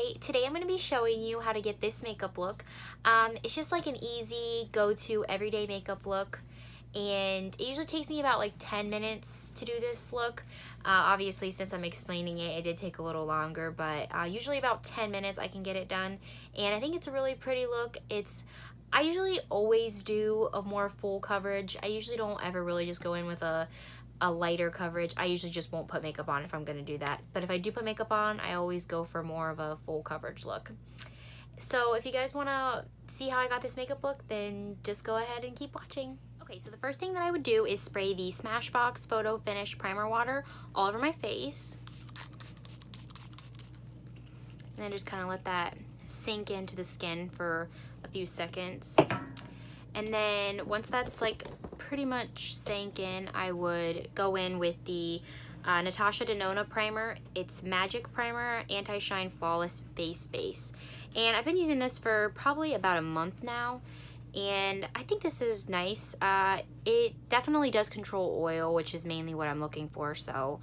Hi, today I'm going to be showing you how to get this makeup look. It's just like an easy go-to everyday makeup look, and it usually takes me about like 10 minutes to do this look. Obviously, since I'm explaining it, it did take a little longer, but usually about 10 minutes I can get it done, and I think it's a really pretty look. I usually always do a more full coverage. I usually don't ever really just go in with a lighter coverage. I usually just won't put makeup on if I'm gonna do that. But if I do put makeup on, I always go for more of a full coverage look. So if you guys wanna see how I got this makeup look, then just go ahead and keep watching. Okay, so the first thing that I would do is spray the Smashbox Photo Finish Primer Water all over my face. And then just kind of let that sink into the skin for a few seconds. And then once that's like pretty much sank in, I would go in with the Natasha Denona primer. It's Magic Primer Anti-Shine Flawless Face Base. And I've been using this for probably about a month now, and I think this is nice. It definitely does control oil, which is mainly what I'm looking for, so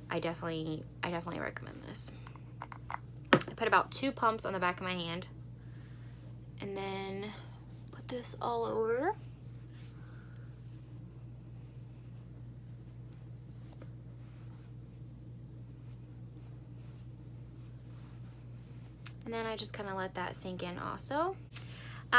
I definitely recommend this. I put about 2 pumps on the back of my hand, and then put this all over. And then I just kind of let that sink in also.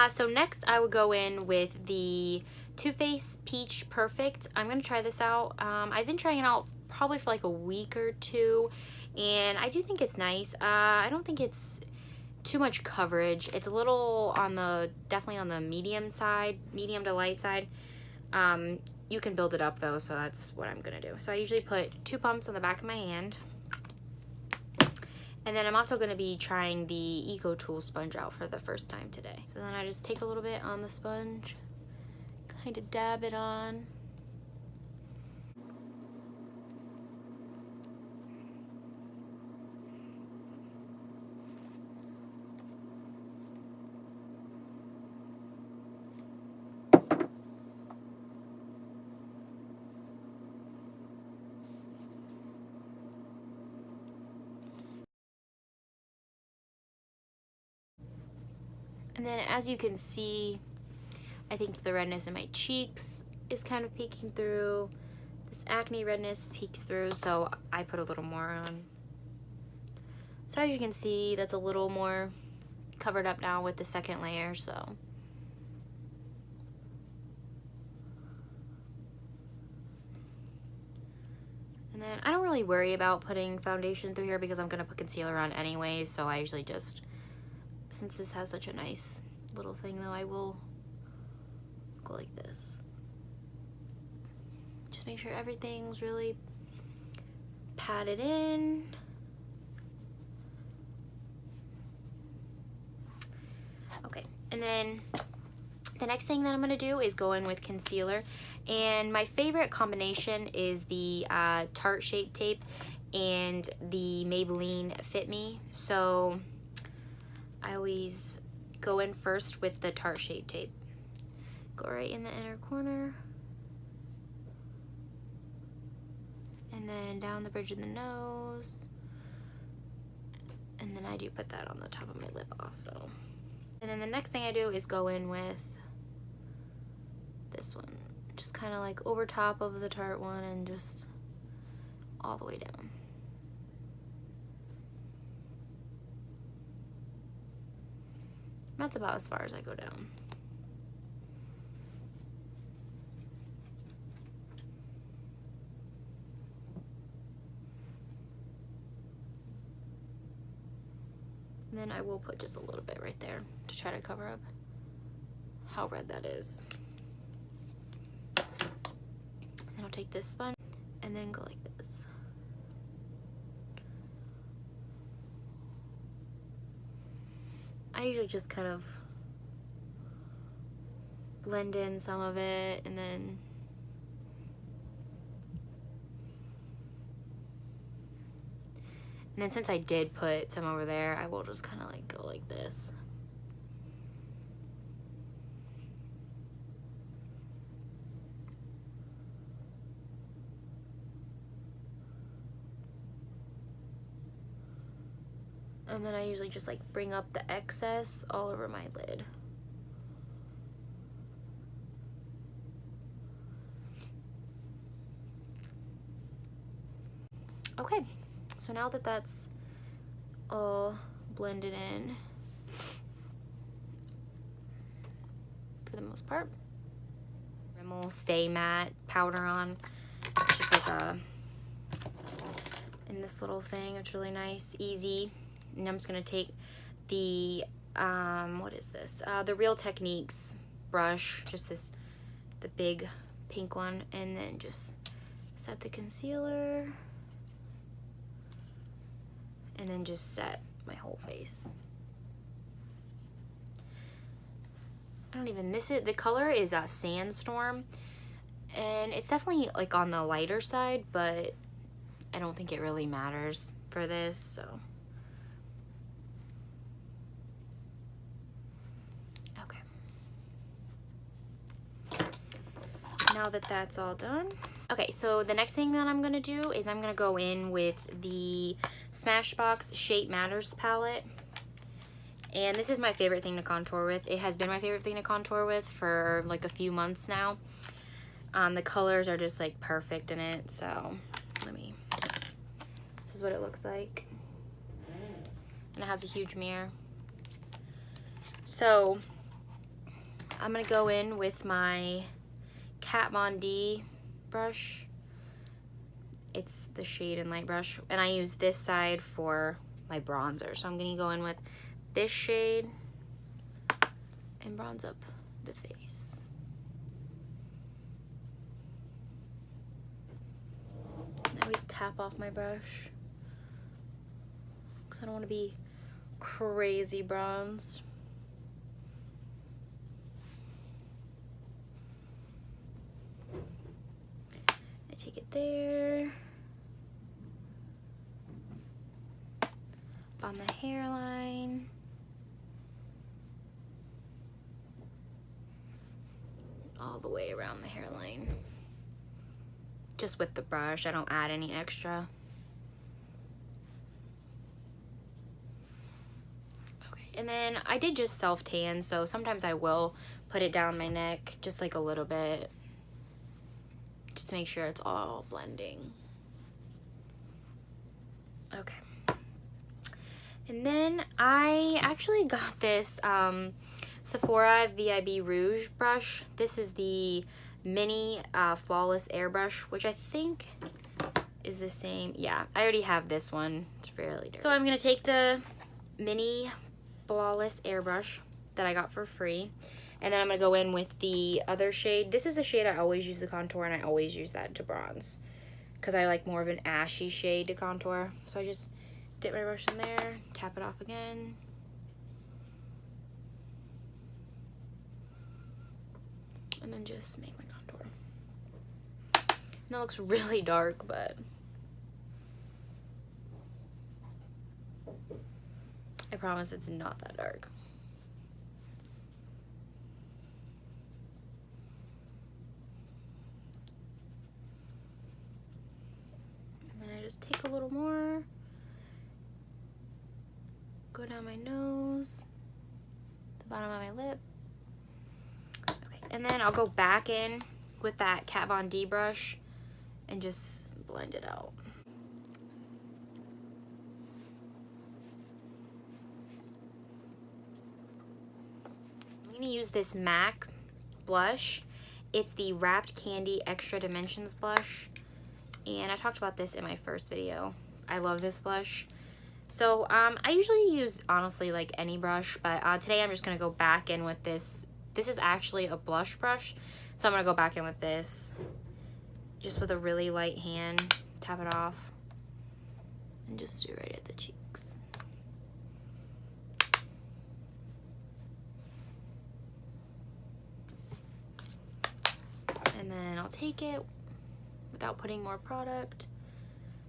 So next I would go in with the Too Faced Peach Perfect. I'm going to try this out. I've been trying it out probably for like a week or two, and I do think it's nice. I don't think it's too much coverage. It's a little on the, definitely on the medium side, medium to light side. You can build it up though, so that's what I'm going to do. So I usually put 2 pumps on the back of my hand. And then I'm also going to be trying the Eco Tool sponge out for the first time today. So then I just take a little bit on the sponge, kind of dab it on. And then as you can see, I think the redness in my cheeks is kind of peeking through. This acne redness peeks through, so I put a little more on. So as you can see, that's a little more covered up now with the second layer, so. And then I don't really worry about putting foundation through here because I'm gonna put concealer on anyway, so I usually just, since this has such a nice little thing though, I will go like this. Just make sure everything's really patted in. Okay, and then the next thing that I'm gonna do is go in with concealer. And my favorite combination is the Tarte Shape Tape and the Maybelline Fit Me. So I always go in first with the Tarte Shape Tape. Go right in the inner corner. And then down the bridge of the nose. And then I do put that on the top of my lip also. And then the next thing I do is go in with this one. Just kind of like over top of the Tarte one and just all the way down. That's about as far as I go down. And then I will put just a little bit right there to try to cover up how red that is. And I'll take this sponge and then go like this. I usually just kind of blend in some of it, and then since I did put some over there, I will just kind of like go like this. And then I usually just like bring up the excess all over my lid. Okay, so now that that's all blended in for the most part, Rimmel Stay Matte powder on. It's just like a, in this little thing. It's really nice, easy. And I'm just gonna take the, what is this? The Real Techniques brush, just this, the big pink one, and then just set the concealer. And then just set my whole face. I don't even, the color is a Sandstorm, and it's definitely like on the lighter side, but I don't think it really matters for this, so. Okay. Now that that's all done. Okay, so the next thing that I'm gonna do is I'm gonna go in with the Smashbox Shape Matters palette. And this is my favorite thing to contour with. It has been my favorite thing to contour with for like a few months now. The colors are just like perfect in it, so this is what it looks like. And it has a huge mirror. So I'm gonna go in with my Kat Von D brush. It's the Shade and Light brush, and I use this side for my bronzer. So I'm gonna go in with this shade and bronze up the face. I always tap off my brush because I don't want to be crazy bronzed. I take it there. On the hairline. All the way around the hairline. Just with the brush, I don't add any extra. Okay, and then I did just self-tan, so sometimes I will put it down my neck, just like a little bit. Just to make sure it's all blending. Okay. And then I actually got this Sephora VIB Rouge brush. This is the mini flawless airbrush, which I think is the same. Yeah, I already have this one. It's fairly dirty. So I'm gonna take the mini flawless airbrush that I got for free, and then I'm gonna go in with the other shade. This is a shade I always use to contour, and I always use that to bronze because I like more of an ashy shade to contour. So I just dip my brush in there, tap it off again. And then just make my contour. And that looks really dark, but I promise it's not that dark. And then I just take a little more, go down my nose, the bottom of my lip. Okay, and then I'll go back in with that Kat Von D brush and just blend it out. I'm gonna use this MAC blush. It's the Wrapped Candy Extra Dimensions blush, and I talked about this in my first video. I love this blush. So I usually use, honestly, like any brush, but today I'm just gonna go back in with this. This is actually a blush brush, so I'm gonna go back in with this, just with a really light hand, tap it off, and just do right at the cheeks. And then I'll take it without putting more product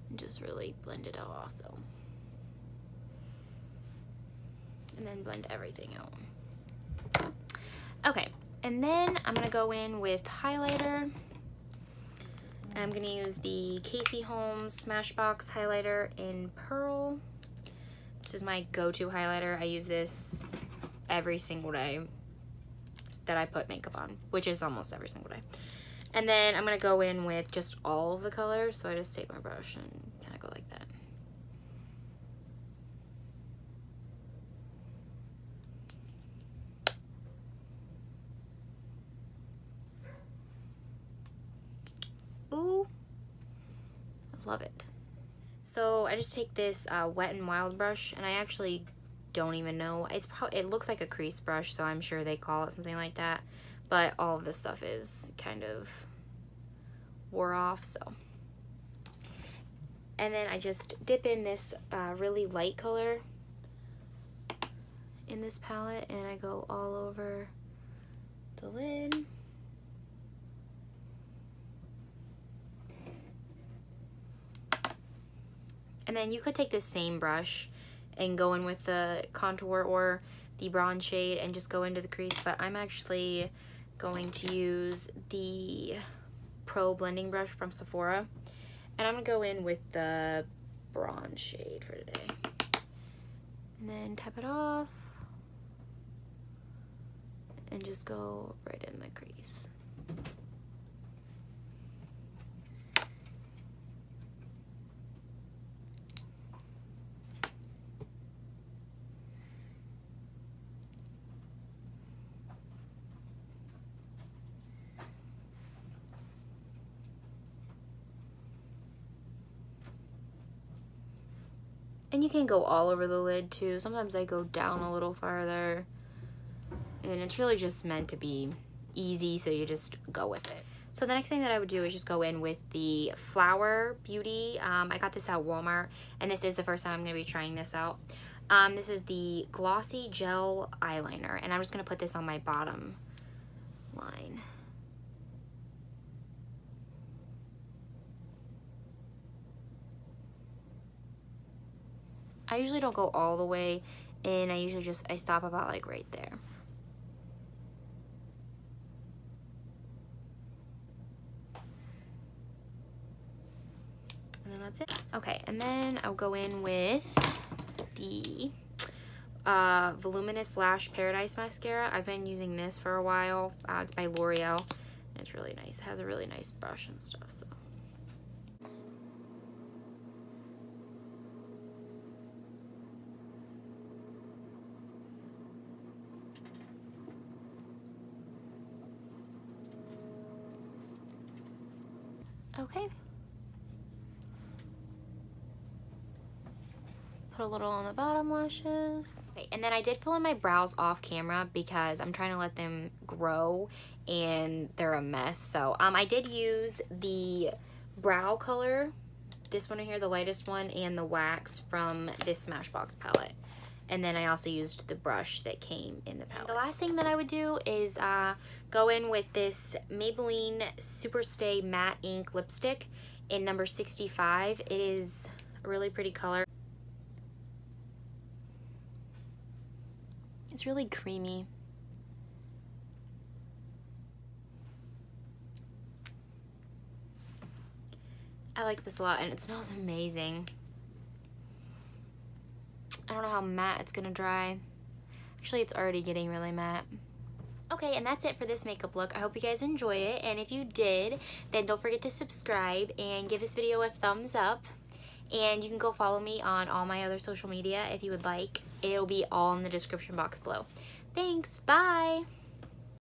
and just really blend it out also. And then blend everything out. Okay, and then I'm gonna go in with highlighter. I'm gonna use the Casey Holmes Smashbox highlighter in Pearl. This is my go-to highlighter. I use this every single day that I put makeup on, which is almost every single day. And then I'm gonna go in with just all of the colors. So I just take my brush and kind of go like that. Ooh, I love it. So I just take this Wet n Wild brush, and I actually don't even know. It looks like a crease brush, so I'm sure they call it something like that. But all of this stuff is kind of wore off, so. And then I just dip in this really light color in this palette, and I go all over the lid. And then you could take this same brush and go in with the contour or the bronze shade and just go into the crease, but I'm actually going to use the Pro Blending Brush from Sephora, and I'm gonna go in with the bronze shade for today. And then tap it off and just go right in the crease. And you can go all over the lid too. Sometimes I go down a little farther. And it's really just meant to be easy, so you just go with it. So the next thing that I would do is just go in with the Flower Beauty. I got this at Walmart, and this is the first time I'm going to be trying this out. This is the Glossy Gel Eyeliner, and I'm just going to put this on my bottom line. I usually don't go all the way in. I stop about like right there. And then that's it. Okay, and then I'll go in with the Voluminous Lash Paradise Mascara. I've been using this for a while. It's by L'Oreal, and it's really nice. It has a really nice brush and stuff, so. Okay. Put a little on the bottom lashes. Okay, and then I did fill in my brows off camera because I'm trying to let them grow and they're a mess. So I did use the brow color, this one right here, the lightest one, and the wax from this Smashbox palette. And then I also used the brush that came in the palette. The last thing that I would do is go in with this Maybelline Superstay Matte Ink Lipstick in number 65. It is a really pretty color. It's really creamy. I like this a lot, and it smells amazing. I don't know how matte it's gonna dry. Actually, it's already getting really matte. Okay, and that's it for this makeup look. I hope you guys enjoy it, and if you did, then don't forget to subscribe and give this video a thumbs up. And you can go follow me on all my other social media if you would like. It'll be all in the description box below. Thanks, bye!